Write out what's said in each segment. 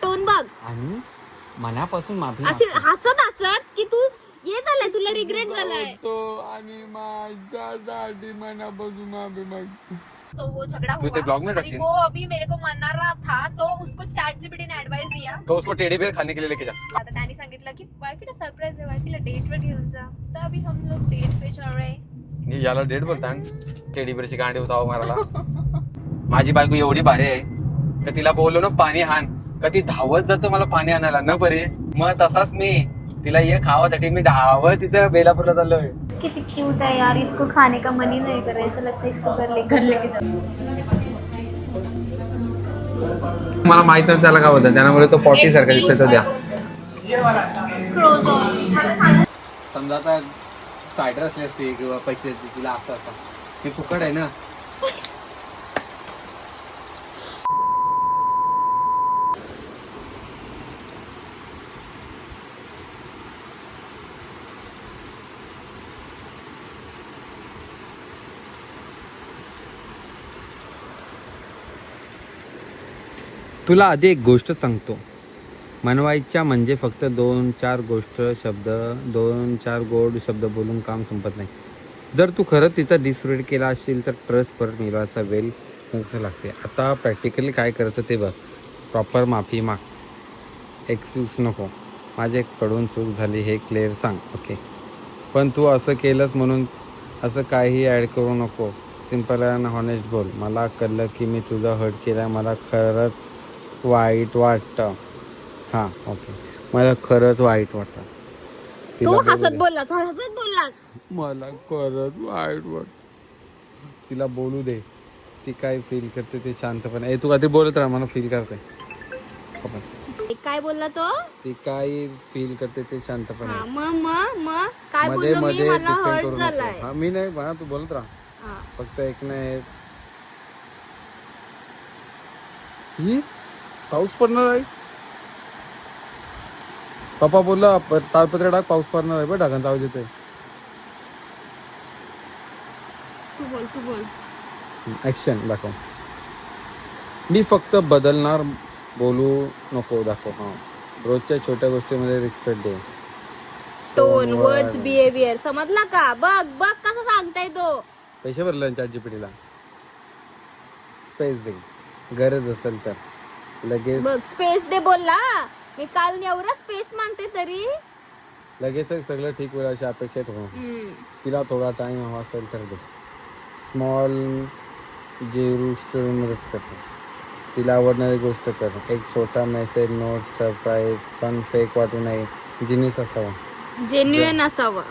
Tone बघ आणि मनापासून माफी असे हसत हसत की तू ये झालंय तुला रिग्रेट झालाय तो आणि माझ्यासाठी मनापासून माफी मागतो. तो वो झगड़ा तू ते हुआ ब्लॉग में और रखी? वो अभी मेरे को मना रहा था तो उसको चैट जीपीटी ने एडवाइस दिया. तो उसको टेडी बेयर खाने के लिए लेके जा. आता त्यांनी सांगितलं की वाईफीला सरप्राईज आहे, वाईफीला डेट वर घेऊन जा. तर अभी हम लोग डेट पे जा रहे हैं. याला डेट बोलतात टेडी बेअरची गांडी उताव मारायला. माझी बायको एवढी भारी आहे का तिला बोललो ना पाणी हाण कधी धावत जातो मला पाणी आणायला न बरे. मग तसाच मी तिला ये खावासाठी मी धावत तिथं बेलापूरला चाललोय. किती क्यूट है यार, इसको खाने का मन ही नहीं कर रहा है, ऐसा लगता है इसको घर लेके जाओ. मला माहित नव्हतं त्याला काय होतं त्यामुळे तो पॉटी सारखा दिसत होत्या. समजा आता सायडर असले असते किंवा पैसे तुला असं असं हे फुकट आहे ना. तुला आधी एक गोष्ट सांगतो. मनवायच्या म्हणजे फक्त 2-4 गोड शब्द बोलून काम संपत नाही. जर तू खरं तिचा डिसरेट केला असेल तर ट्रस्ट परत मिळवायचा वेळ कसं लागते. आता प्रॅक्टिकली काय करायचं ते बघ. प्रॉपर माफी माग. एक्सक्यूज नको. माझ्याकडून चूक झाली हे क्लिअर सांग. ओके. पण तू असं केलंस म्हणून असं काही ॲड करू नको. सिम्पल अँड हॉनेस्ट बोल. मला कळलं की मी तुझा हर्ट केला. मला खरंच वाईट वाटतं. हां ओके. मला खरंच वाईट वाटतं. तो हसत बोललास. मला खरंच वाईट वाटतं. तिला बोलू दे. ती काय फील करते ते शांतपणे. तू काहीतरी बोलत राहा मला फील करते. काय बोलला तो? ती काय फील करते ते शांतपणे. मग काय मध्ये बोललो मी? मध्ये मला डिफेंड हर्ट करू झालाय. नको. हा मी नाही म्हणा तू बोलत राहा. हा. फक्त एक नाही ही पाऊस पडणार आहे. पप्पा बोलला तालपत्र टाक पाऊस पडणार आहे. बरं ढगांचा आवाज येतोय. तू बोल. ऍक्शन दाखव. मी फक्त बदलणार. बोलू नको दाखव. हां रोजच्या छोट्या गोष्टीमध्ये रिस्पेक्ट दे. टोन वर्ड्स बिहेवियर समजला का? बघ कसं सांगताय तो. पैसे भरले चॅट जीपीटीला. स्पेस दे गरज असेल तर. लगेच बघ स्पेस दे बोलला. मी काल एवढा स्पेस मानते तरी लगेचच सगळं ठीक होईल अशी अपेक्षा ठेवू. तिला थोडा टाइम हवा असेल तर दे. स्मॉल जेरूस्ट मदत करते. तिला आवडणारी गोष्ट कर. एक छोटा मेसेज नोट सरप्राईज पण फेक वाटू नये. जिनिस असावा. जेन्युइन असावं.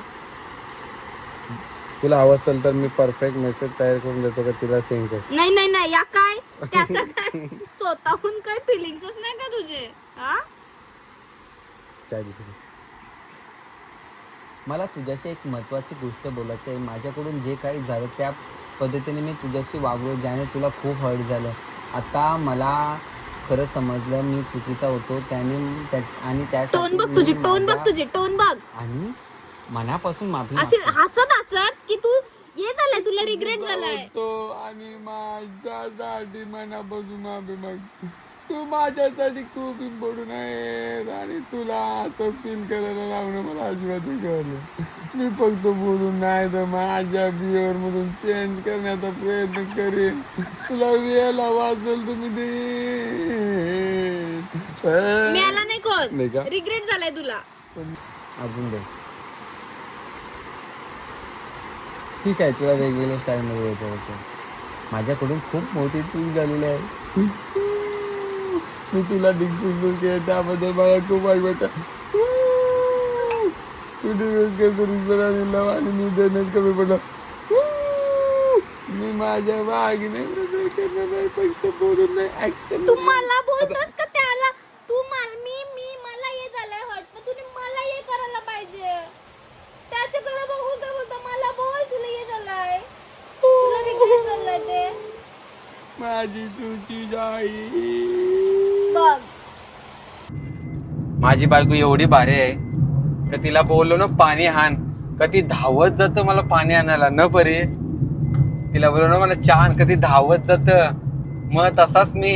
तुला हवं असेल तर मी परफेक्ट मेसेज तयार करून देतो का तिला सेंड कर. नाही या काय त्याचं काय स्वतःहून काय फिलिंग्सच नाही का तुझे? हा चॅट जीपीटी. मला तुझ्याशी एक महत्त्वाची गोष्ट बोलायची आहे. माझ्याकडून जे काही झालं त्या पद्धतीने मी तुझ्याशी वागलो ज्याने तुला खूप हर्ट झालं. आता मला खरं समजलं मी चुकीचा होतो त्याने आणि टोन बघ तुझी. टोन बघ आणि मनापासून माफी असे हसत की तू ये झालंय तुला रिग्रेट झालाय. तो आणि माझ्यासाठी मनापासून माफी मागतो. तू माझ्यासाठी खूप इम्पॉर्टंट आहे आणि तुला असं फील करायला लावणं मला अजिबात कळलं. मी फक्त बोलून नाही तर माझ्या बिहेवियर मधून चेंज करण्याचा प्रयत्न करेन. तुला वेळ हवा असेल तुम्ही दे. मिळाला नाही नाही का? कोण रिग्रेट झालाय तुला. अजून दे. ठीक आहे तुला वेगवेगळ्या स्टाईलमध्ये येतो. माझ्याकडून खूप मोठी चूक झालेली आहे. मी तुला डिस्कस केलं त्याबद्दल मला खूप वाईट वाटतं. तू डिस्कस करतो आणि मी देण्यात कमी पडलो. मी माझ्या वागणे फक्त बोलून नाही ऍक्शन. तू मला बोलतोस का त्याला? तू मला हे झालंय हर्ट पण तुम्ही मला हे करायला पाहिजे. त्याच्याकडे बघू काय बोलतो. मला बोल तुला हे झालंय. तुला रिग्रेट झालंय ते. माझी चुकी जाई. बघ माझी बायको एवढी भारी आहे का तिला बोललो ना पाणी हाण कधी धावत जातं मला पाणी आणायला न बरे. तिला बोललो ना मला छान कधी धावत जातं. मग तसाच मी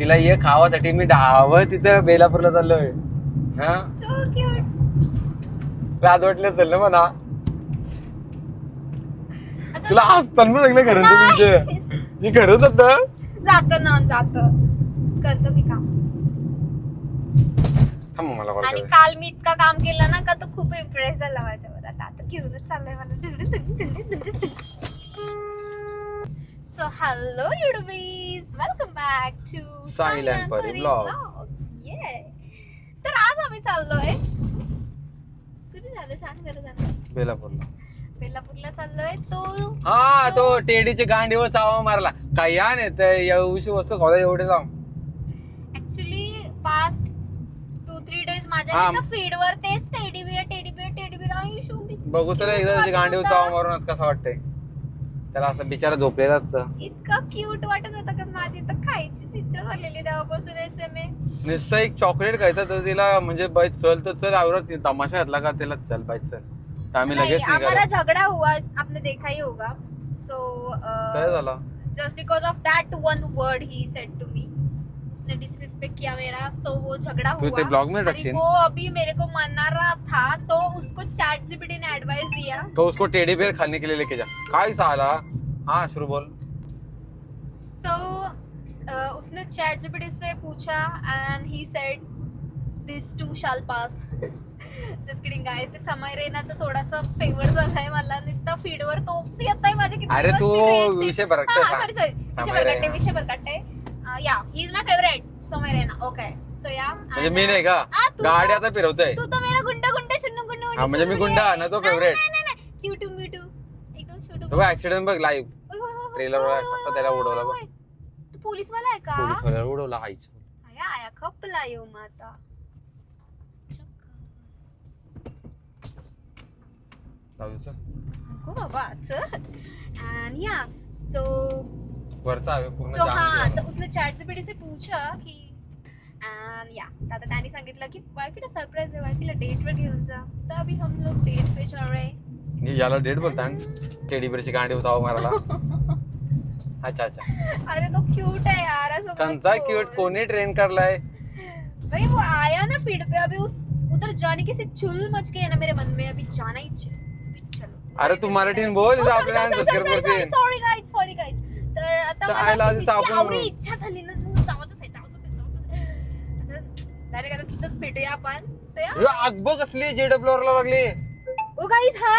तिला ये खावासाठी मी डावं तिथं बेलापूरला चाललोय. हा सो क्यूट. लाज वाटलं चाललं म्हणा. तुला असताना सगळं खरं तुमचे हे खरंच होतं. जात ना जात करतो मी काम. थांब मला कॉल आणि कर. काल मी इतका काम केलं ना का तो खूप इम्प्रेस झाला माझ्यावर. आता घेऊनच चाललंय मला. So hello YouTubies, welcome back to Silent Pari Vlogs. तर आज आम्ही चाललोय कुठे झालं सांग जरा जरा. बेलापूरला. बेलापूरला चाललोय. तो हा तो टेडीचे गांडीवर चावा मारला काय या नाही एवढी वस्तू खावा एवढे लाव. ऍक्च्युली पास्ट 2-3 डेज माझ्या हा. फीड वर तेच टेडी बिअर आणि शोधी बघू तर एकदा त्याच्या गांडीवर चावा मारूनच कसं वाटतंय. त्याला असं बिचारा झोपलेला असतं. इतकं क्यूट वाटत होतं की माझी तर खायचीच इच्छा झालेली तेव्हापासून. SMA नुसतं एक चॉकलेट खायचं तर तिला म्हणजे बाई चल तर चल आवरत तमाशा घातला का त्याला चल बाई चल तर आम्ही लगेच हमारा निघालो. झगड़ा हुआ आपने देखा ही होगा. सो काय झाला. Just because of that one word he said to me, उसने डिसरिस्पेक्ट किया मेरा. सो वो झगड़ा तू हुआ ते ब्लॉग में और रखशील वो अभी मेरे को मना रहा था तो उसको चैट जीपीटी ने एडवाइस दिया. तो उसको टेडी बेयर खाने के लिए लेके जा. काय साला. हाँ शुरू बोल. सो उसने चैट जीपीटी से पूछा and he said this to shell pass. Just kidding guys. ते समय रेनाचं थोडासा फेवर झालाय मला. नुसतं फीडवर तोच येतंय माझे किती अरे दिवस तू ती भेटते. विषय भरकटे हा, sorry, समय रैना. विषय भरकटे. या ही इज माय फेवरेट समय रेना. ओके सो या म्हणजे मी नाही का गाडी आता फिरवतोय. तू तर मेरा गुंडा गुंडा चुन्नू गुंडा हा, म्हणजे मी गुंडा ना तो favorite. नाही क्यूटू मिटू एकदम छोटू. तो ऍक्सिडेंट बघ लाईव्ह ट्रेलर वर कसा त्याला उडवला बघ. तू पोलीस वाला आहे का. पोलीस वाल्याला उडवला आईच. आया आया खपला येऊ मग आता. नको बाबा चल. एंड या सो वरचा हवे पूर्ण सो जाम हाँ झाला. तो उसने चैट जीपीटी से पूछा की एंड या आता त्यांनी सांगितलं की वाईफीला सरप्राईज आहे, वाईफीला डेटवर घेऊन जा. तर अभी हम लोग डेट पे जा रहे हैं. हे याला डेट बोलतात टेडी बेअरची गांडी उचाव मारायला. अच्छा अच्छा. अरे तो क्यूट है यार. ऐसा मत कंचा बोल. क्यूट कोणी ट्रेन करलाय. भाई वो आया ना फीड पे. अभी उस उधर जाने की से चुल मच गई है ना मेरे मन में. अभी जाना ही चाहिए. अभी चलो. अरे तू मराठीन बोल इथं आपल्याला सबस्क्राइब करतील. Sorry guys. तर आता चायला मला आधी अशी साबण आवडी लावून. इच्छा झाली ना जावतच आहे. डायरेक्ट आता तिथंच भेटूया आपण. So yeah. हे आग बघ कसली JWR ला लागली. ओ गाईज हा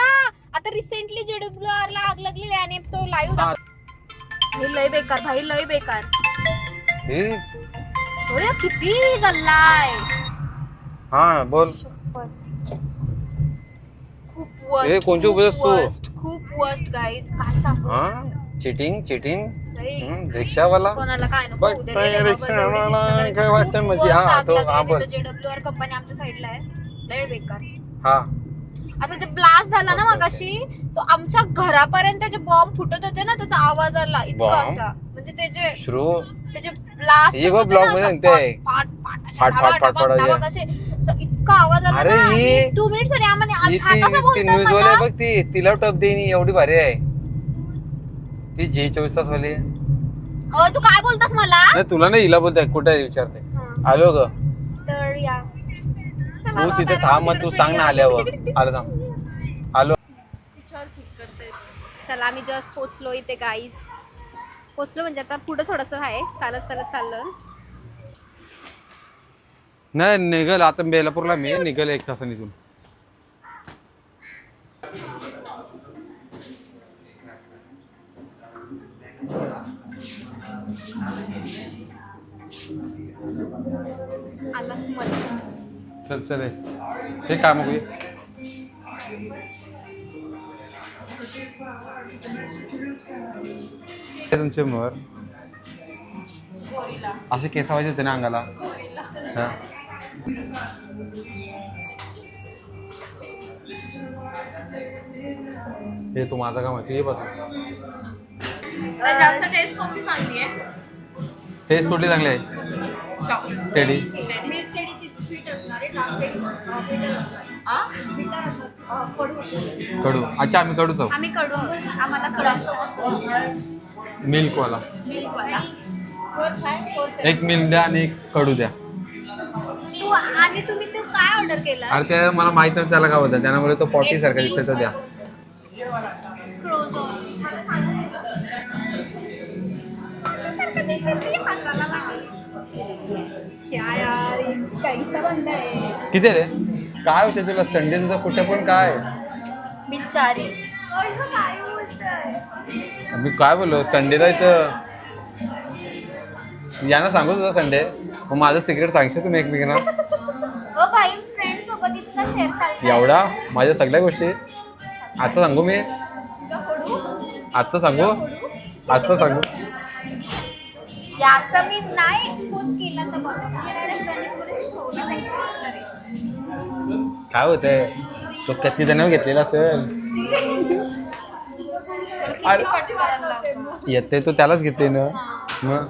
आता रिसेंटली JWR ला आग लागलेली आणि तो लाईव्ह हा. भाई लय बेकार. भाई लय बेकार. हे होय किती चाललाय. हा बोल. खूप हे कोणची उपदेश तू? खूप वर्स्ट गाईज. काय सांगू. हा चिटिंग चिटिंग भाई, रिक्षावाला. कोणाला काय नको बट होऊ दे काय रे बाबा, रिक्षावाला एवढीच इच्छा करायची. काय वाटतं खूप म्हणजे? worst हा, आग तो लागलेली. हा, बोल. तो JWR कंपनी आमच्या साईडला आहे. लय बेकार. हा असं जे ब्लास्ट झाला ना ओके, मगाशी तो आमच्या घरापर्यंत जे बॉम्ब फुटत होते ना त्याचा आवाज आला इतका बॉम्ब? असा. म्हणजे ते श्रू त्याचे ब्लास्ट हे बघ ब्लॉग मध्ये सांगते. फाट, फाट, फाट, इतका आवाज आला अरे ना. ही- 2 मिनिट्स आणि आम्हाला ती हा कसा ती बोलतोय न्यूज वाले मला? बघ ती तिला टप देईन एवढी भारी आहे ती G24 तास वाली. तू काय बोलतोस मला. नाही तुला नाही हिला बोलताय कुठे विचारते. हा. आलो ग तर या चला तू बा, तिथे काय थांब मग तिकडेच तू सांग ना वेगळी आल्यावर. आहे. आलो थांब आलो. चला आम्ही जस्ट पोचलो इथे गाईज. पोचलो म्हणजे आता पुढे थोडस आहे. चालत चालत चाललं. नाही निघल आता बेलापूरला मी निघल 1 तासाने इथून. आलास मध्ये. चल चल हे काय मग तुमचे मर असे केस व्हायचे होते ना अंगाला. हा. हे तू माझं काम आहे तू ये बस. जास्त टेस्ट कोणती चांगली आहे? टेस्ट कुठली चांगली आहे. टेडी टेडीची स्वीट असणार आहे, डार्क टेडी बिटर असणार. बिटर असणार, कडू असणार. कडू. अच्छा आम्ही कडूच आम्ही कडू आहोत. आम्हाला कडू मिल्क वाला. मिल्कवाला. एक मिल द्या आणि एक कडू द्या. तुम्ही ते काय ऑर्डर केलं? अरे ते मला माहित नाही त्याला काय होतं, त्यामुळे तो पॉटी सारखा दिसतोय तो द्या. क्रोझॉन. मला सांगायचं. हसायला लागली. क्या यार, कैसा बंदा है. किती रे काय होते तुला संडे तुझा कुठे पण काय बिचारी. काय बोलतोय? मी काय बोललो संडेला इथं यांना सांगू तुझा संडे मग माझं सिक्रेट सांगशील तुम्ही एकमेकांना ओ भाई, फ्रेंड सोबत इतका शेअर चाललाय. एवढा माझ्या सगळ्या गोष्टी आजचं सांगू मी आजचं सांगू याचा मी नाही एक्सपोज केला तर बघा, मी डायरेक्ट गणितपुरीच्या शोलाच एक्सपोज करेन. काय होतंय तो किती जण घेतलेला असेल किती कट करायला लागतो. येते तो त्यालाच घेते ना मग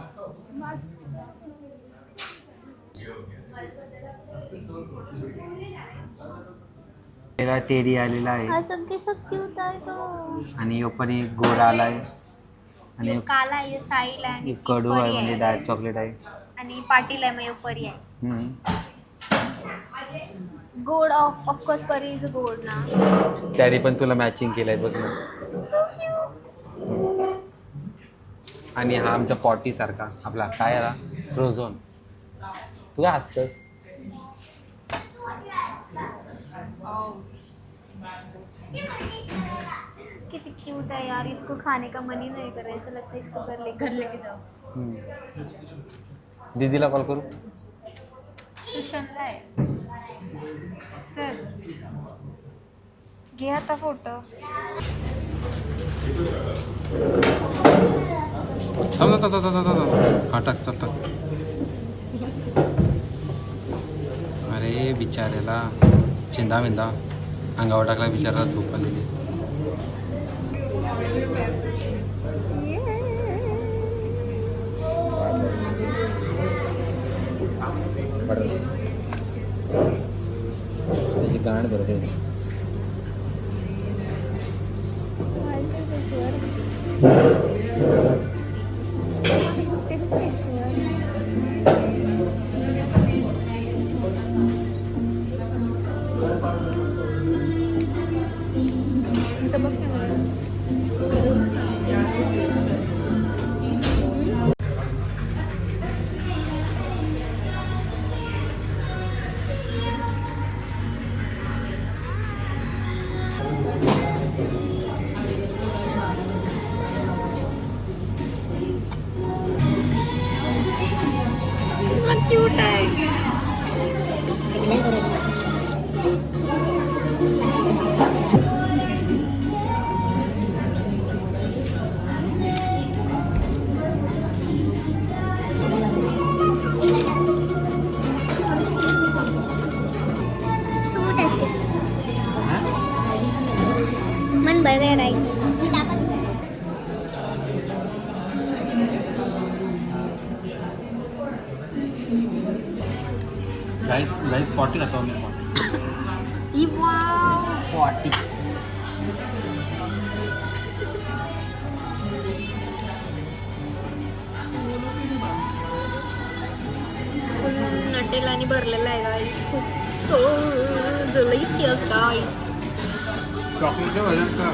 टेडी आलेला आहे असं कसं क्यूट आहे तो. आणि यो पण एक गोरा आलाय आणि यो काला आहे, यो साईल आहे आणि एक कडू परी आहे म्हणजे डार्क चॉकलेट आहे. आणि पाटील आहे, मग यो परी आहे. हम्म. गोड ऑफकोर्स परी इज गोड ना. त्याने पण तुला मॅचिंग केलंय बघ ना. आणि हा आमच्या पॉटी सारखा आपला काय आला क्रोझॉन. तू काय हसतस किती क्यूट है यार, इसको खाने का मन ही नहीं कर रहा, ऐसा लगता है इसको घर लेके जाओ. दीदीला कॉल करू ट्युशनला आहे. चल घे आता फोटो. हा टाक चल टाक. अरे बिचाऱ्याला चिंदा मिंदा अंगावर टाकला बिचारा झोप आलेली. त्याची गाण भरते. क्यूट आहे. So tasty. मन भर गया गाइस. गाइस पॉटी खाता हूँ मैं पॉटी. फुल नटेलाने भरलेला आहे गाईस. खूप सो डिलिशियस गाईस. चॉकलेट वाला का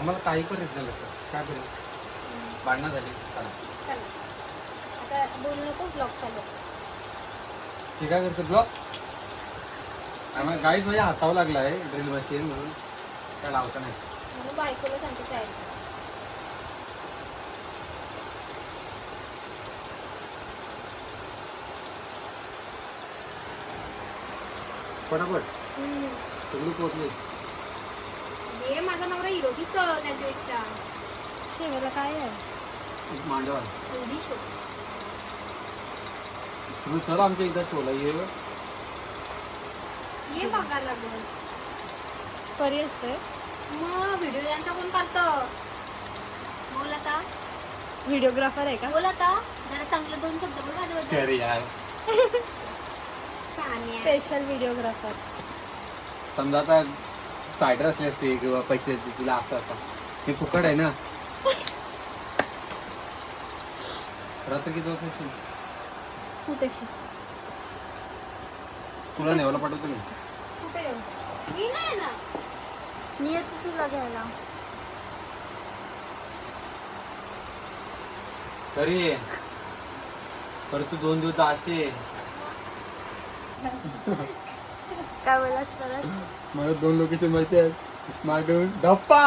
आम्हाला काही करत झालं तर काय करू भांडणं झाली चला आता बोलू नको, ब्लॉग चालू. ते काय करतो ब्लॉक आम्हाला गाईच माझ्या हातावर लागला आहे ड्रिल मशीन म्हणून काय लावता नाही. म्हणून बायकोला सांगते तयारी कर. पटापट सगळी पोचली. हे माझा नवरा हिरो दिसतो त्याच्यापेक्षा. शेवाला काय आहे मांडवा एवढी शो. तुम्ही चला आमच्या एकदा शोला ये बघायला लागल. परी असते मग व्हिडिओ यांचा कोण करतो बोल आता. व्हिडिओग्राफर आहे का? बोल आता जरा चांगलं 2 शब्द बोल माझ्याबद्दल. अरे यार स्पेशल व्हिडिओग्राफर. समजा आता सायडर असले असते किंवा पैसे देते तुला असं असं हे फुकट आहे ना. रात्र किती वाजता येशील? कुठेशी? तुला नेवाला पाठवतो मी. कुठे येऊ? मी नाही ना. मी येते तुला घ्यायला. तरी परत तू 2 दिवस असे काय बोलास परत? मला 2 लोकेशन माहिती आहेत. मागून धप्पा.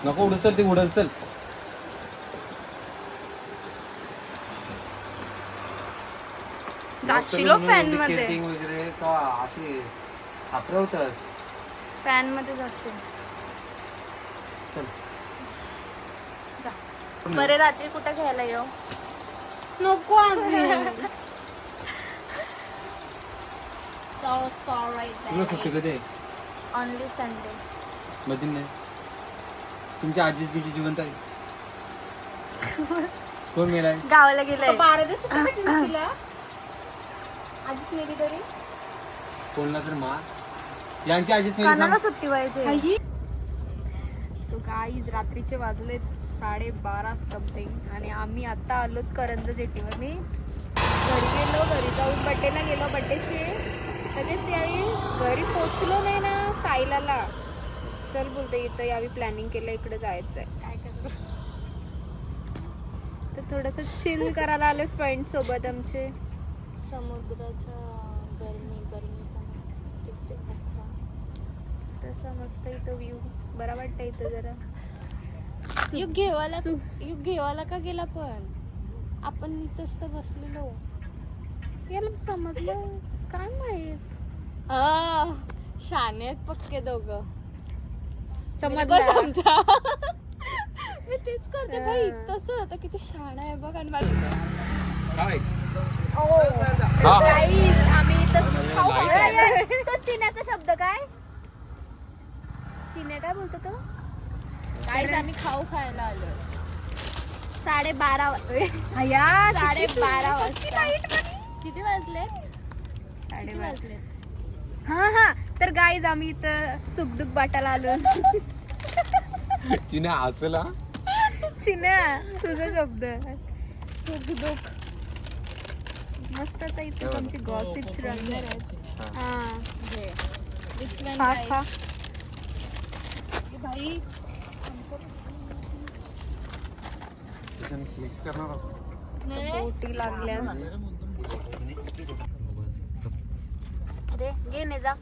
नको उडत चल, ते उडत चल. जाशील हो फॅन मध्ये. Skating वगैरे का असे हातरवतात. फॅन मध्ये जाशील. चल. बरे रात्री कुठं घ्यायला येऊ? नको अजून. तुला सुट्टी कधी आहे? Only Sunday. मधील नाही. तुमच्या आजीच बिजी जिवंत आहे. कोण मेलाय? गावाला गेलाय. 12 दिवस सुट्टी भेटली ना तिला. आजीच मेली तरी. कोणला तर मार. यांची आजीच मेली. कानाला सुट्टी पाहिजे. सो गाईज रात्रीचे वाजले 12:30 समथिंग आणि आम्ही आता आलो करंज जेटीवर. मी घरी गेलो, घरी जाऊन बड्डेला गेलो. बड्डेशी लगेच यावी घरी पोचलो नाही ना साईलाला. चल बोलते इथं यावी प्लॅनिंग केलं इकडे जायचं आहे. काय करू तर थोडंसं चिल करायला आले फ्रेंड सोबत आमचे. समुद्राच्या गरमी तसा मस्त इथं व्ह्यू बरा वाटतं इथं जरा. युग घेवाला का गेला पण आपण इथंच तर बसलेलो. याला समजलं काय माहित. शाने आहेत पक्के दोघं. समजलं मी तेच करते भाई. इथंच तर होता किती शाणा आहे बघ. आणि काय? आम्ही इथं खाऊ तो चिन्याचा शब्द काय? चिन्या काय बोलतो तो? काय आम्ही खाऊ खायला आलो. 12:30 वाजता. किती वाजले? 12:30 वाजले. हा तर गाईज आम्ही इथं सुखदुख बाटायला आलो. चिन्या हसला. चिन्या तुझा शब्द सुखदुख. मस्त आता इथं आमची गॉसिप्स रंगणार आहेत. खा भाई. बोटी लागल्या. घे ने जा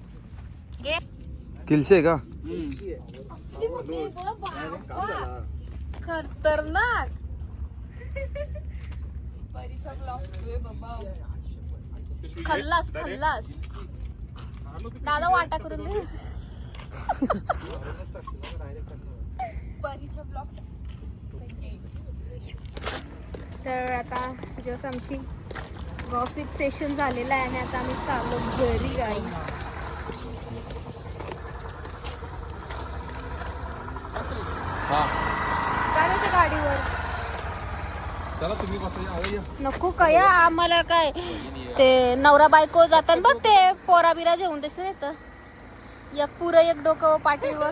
घे. किलशे का? खतरनाक. खल्लास दादा वाटा करून दे. तर आता जसं आमची गॉसिप सेशन झालेलं आहे आणि आता आम्ही चाललो घरी गाई. चालायचं गाडीवर. चला तुम्ही बसा. नको कया आम्हाला काय ते नवरा बायको जातात बघ ते पोरा बिरा जेवून तसं येतं. एक पुरं एक डोकं पाठीवर.